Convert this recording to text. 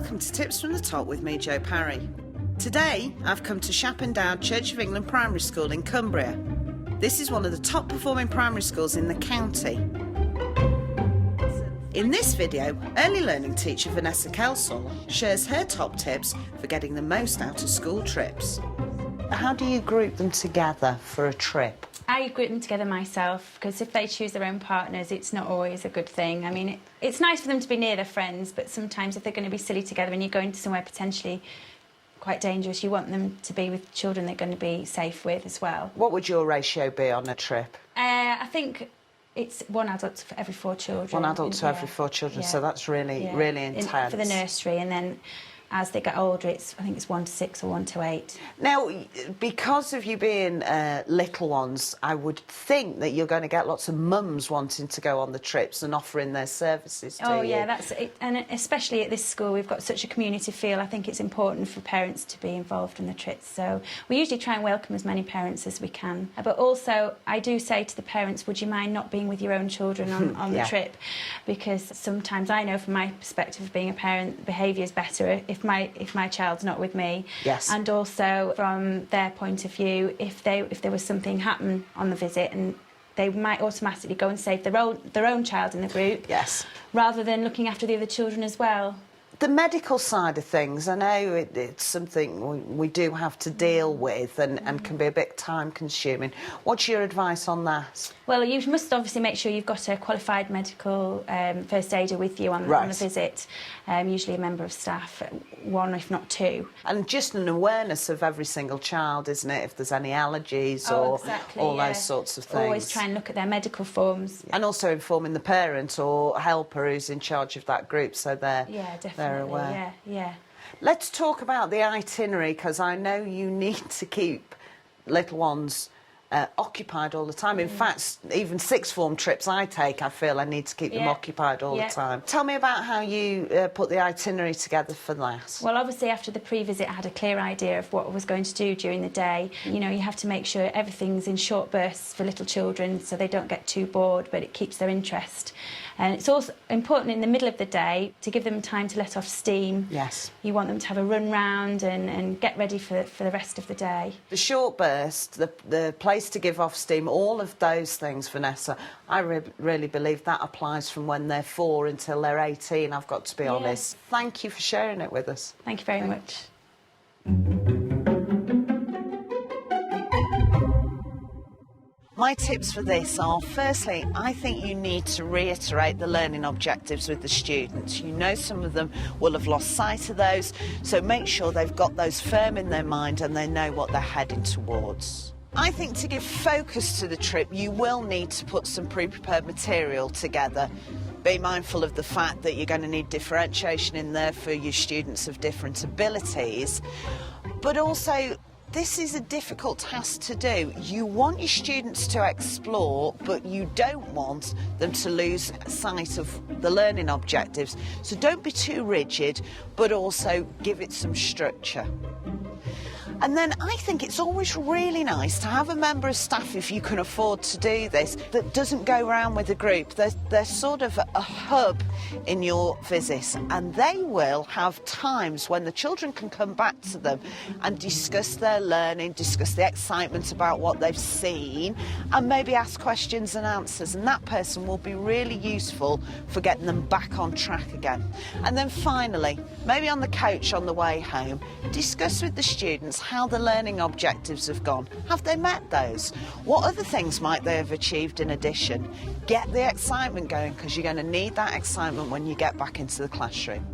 Welcome to Tips from the Top with me, Jo Parry. Today, I've come to Shap Down Church of England Primary School in Cumbria. This is one of the top performing primary schools in the county. In this video, early learning teacher Vanessa Kelsall shares her top tips for getting the most out of school trips. How do you group them together for a trip? I group them together myself, because if they choose their own partners, it's not always a good thing. I mean, it's nice for them to be near their friends, but sometimes if they're going to be silly together and you're going to somewhere potentially quite dangerous, you want them to be with children they're going to be safe with as well. What would your ratio be on a trip? I think it's one adult for every 4 children. One adult to every 4 children, so that's really intense. For the nursery, and then as they get older, I think it's 1 to 6 or 1 to 8. Now, because of you being little ones, I would think that you're going to get lots of mums wanting to go on the trips and offering their services to you. Oh, yeah, that's it. And especially at this school, we've got such a community feel. I think it's important for parents to be involved in the trips. So we usually try and welcome as many parents as we can. But also, I do say to the parents, would you mind not being with your own children on the trip? Because sometimes I know from my perspective of being a parent, behaviour is better if my child's not with me. Yes. And also from their point of view, if there was something happen on the visit, and they might automatically go and save their own child in the group. Yes. Rather than looking after the other children as well. The medical side of things, I know it's something we do have to deal with and can be a bit time-consuming. What's your advice on that? Well, you must obviously make sure you've got a qualified medical first aider with you on the visit, usually a member of staff, 1 if not 2. And just an awareness of every single child, isn't it, if there's any allergies or all those sorts of things. Always try and look at their medical forms. And also informing the parent or helper who's in charge of that group, so they're aware. Yeah. Let's talk about the itinerary, because I know you need to keep little ones occupied all the time. In fact, even sixth form trips I take, I feel I need to keep them occupied all the time. Tell me about how you put the itinerary together for that. Well, obviously after the pre-visit I had a clear idea of what I was going to do during the day. You know, you have to make sure everything's in short bursts for little children so they don't get too bored, but it keeps their interest. And it's also important in the middle of the day to give them time to let off steam. Yes. You want them to have a run round and get ready for the rest of the day. The short burst, the place to give off steam, all of those things, Vanessa, I really believe that applies from when they're 4 until they're 18, I've got to be honest. Thank you for sharing it with us. Thank you very much. My tips for this are, firstly, I think you need to reiterate the learning objectives with the students. You know some of them will have lost sight of those, so make sure they've got those firm in their mind and they know what they're heading towards. I think to give focus to the trip, you will need to put some pre-prepared material together. Be mindful of the fact that you're going to need differentiation in there for your students of different abilities, but also this is a difficult task to do. You want your students to explore, but you don't want them to lose sight of the learning objectives. So don't be too rigid, but also give it some structure. And then I think it's always really nice to have a member of staff, if you can afford to do this, that doesn't go around with a group. They're sort of a hub in your visits, and they will have times when the children can come back to them and discuss their learning, discuss the excitement about what they've seen, and maybe ask questions and answers, and that person will be really useful for getting them back on track again. And then finally, maybe on the coach on the way home, discuss with the students how the learning objectives have gone. Have they met those? What other things might they have achieved in addition? Get the excitement going, because you're going to need that excitement when you get back into the classroom.